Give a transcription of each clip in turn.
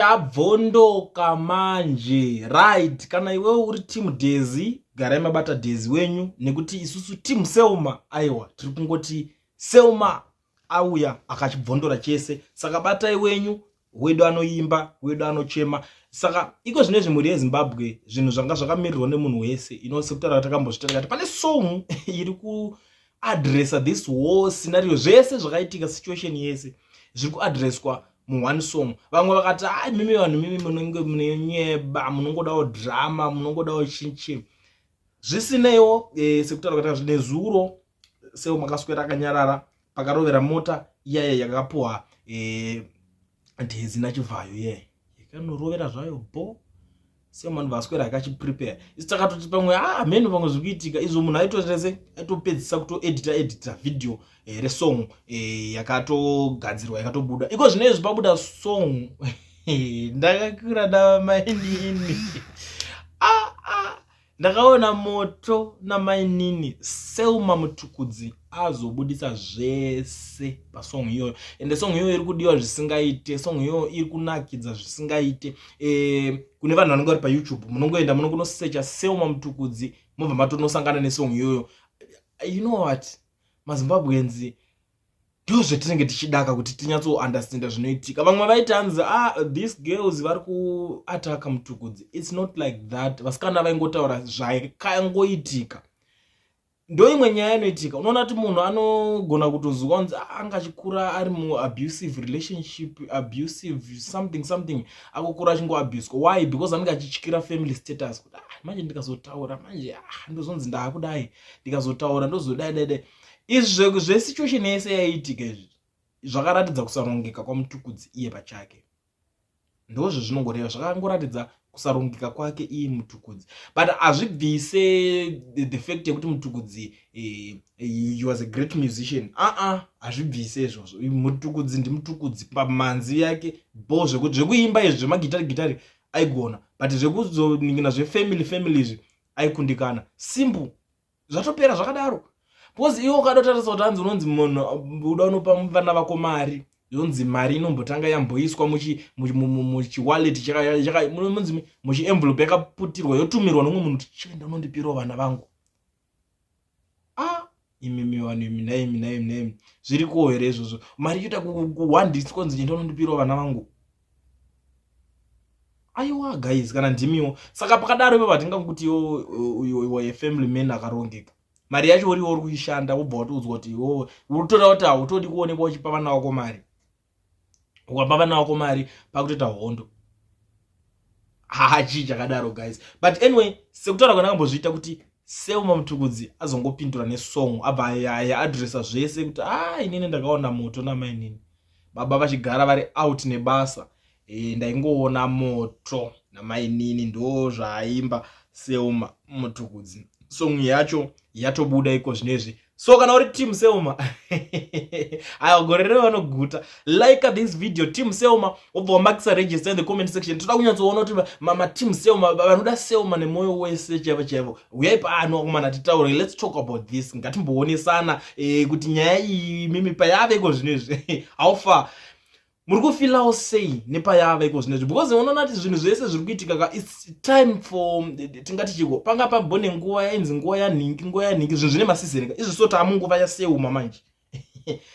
Tabvondoka manje, right? Kana iwe uri team Dezi, garai mabata Dezi wenyu, nekuti isusu team Selma, aiwa, tiri kungoti Selma auya akachibvondora chese, saka batai wenyu, wedu anoimba, wedu anochema. Saka iko zvinezvi muri yeZimbabwe, zvinhu zvanga zvakamirirwa nemunhu wese, inosekutaura takambozvitaura kuti pane song iri ku addressa this whole scenario, zvese zvakaitika situation yese zviri kuaddresswa one song. Vamwe vakati mimi vanhu mimi munenge munenyeba, munongodawo drama, munongodawo chinchi. Zvisinewo sekutaura kuti zvine zuro seo makaswera akanyarara pakarovera mota iya yakapuwa Dezi nachivhayo yakanorovera zvayo bo seo vanhu vaswera akachiprepare. Isi takatoti pamwe mhenhu pamwe zvikuitika izvo munhu aitopedzisa kutoedita video resong yakatogadzirwa yakatobuda. Iko zvinezvi pabuda song ndakakura namainini ndakaona moto namainini. Selmor Mtukudzi azobudisa zvese pasong iyoyo, ende song iyoyo iri kudiwa zvisingaite, song iyoyo iri kunakidza zvisingaite. Kune vanhu vanenge vari paYouTube munongoenda munongosearcha Selmor Mtukudzi mobva matonosangana nesong iyoyo. You know what, maZimbabweans ndo zvetinenge tichidaka kuti tinyatso understand zvinoitika. Vamwe vaiti hanzi these girls vari kuataka Mtukudzi. It's not like that. Vasikana vaingotaura zvakangoitika. Ndo imwe nyaya inoitika. Unoona kuti munhu anogona kutozwa kunzi anga achikura ari mu abusive relationship, abusive something, akukura achingoabuswa. Why? Because anenge achityira family status. Manje ndikazotaura manje ndozonzi ndakudai, ndikazotaura ndozodai. Izvi zvesituation yese yaitika izvi zvakaratidza kusarongeka kwaMtukudzi iye pachake. Ndozvo zvinongoreva, zvakangoratidza kusarongeka kwake iye Mtukudzi. But azvibvise the fact yekuti Mtukudzi he was a great musician. Azvibvise izvozvo. Mtukudzi ndiMtukudzi pamanzi yake bo zvekuimba izvi zvemagitari aigona, but zvekuzoningina zvefamily izvi aikundikana. Simple. Zvatopera zvakadaro. Because iwo kadotarisa kuti hanzi unonzi munhu uda unopa vana vako mari, yonzi mari inombotanga yamboiswa muchiwallet munonzi muchienvelope yakaputirwa yotumirwa nomwe munhu chienda unondipirawo vana vangu. Imimi vanhu imina zviri kuhwere izvozvo. Mari yoita kuwandisa konzi chienda unondipirawo vana vangu. Aiwa guys, kana ndimiwo. Saka pakadaro ivo vatingakuti iwo family man akarongeka. Mari yacho uri kuishanda wobva watodzwa kuti utoda kuti hautodi kuonekwa uchipa vana vako mari. Ukapa vana vako mari pakutoita hondo. Chakadaro guys. But anyway, sekutaura kwandakambozviita kuti Selmor Mtukudzi azongopindura nesong abva yaadressa zvese kuti inini ndakaona moto namainini. Baba vachigara vari out nebasa. Ndaingoona moto namainini ndo zvaaimba Selmor Mtukudzi. Song yacho yatobuda iko zvinezvi. So kana uri team Selmor gorero vanoguta, like this video team Selmor, obva wamakisa register in the comment section. Toda kunyatsoona kuti mama team Selmor vanoda Selmor nemoyo wese chaivo. Uyai pano kumana titaure, let's talk about this. Ngatimboonesana kuti nyaya iyi mimi payave iko zvinezvi. How far muri kufilawo sei nepayava iko zvinezvi, because unoona kuti zvinhu zvese zviri kuitika it's time for tingati chiko panga pambone nguva yainzi nguva yanhingi zvinhu zvine masizeni izvi soti amunguva yaSelmor manje.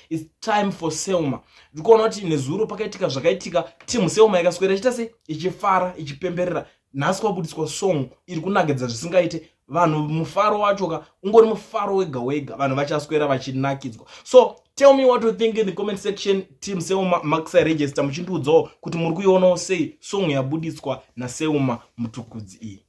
It's time for Selmor. Ndikuona kuti nezuro pakaitika zvakaitika, team Selmor yakaswera ichita sei ichifara ichipemberera. Nhasi kwabudiswa song iri kunakidza zvisingaite. Vanhu mufaro wacho ungori mufaro wega vanhu vachaswera vachinakidzwa. So tell me what you think in the comment section. Team Selmor makisa register muchindiudzawo kuti muri kuionawo sei song yabudiswa naSelmor Mtukudzi iyi.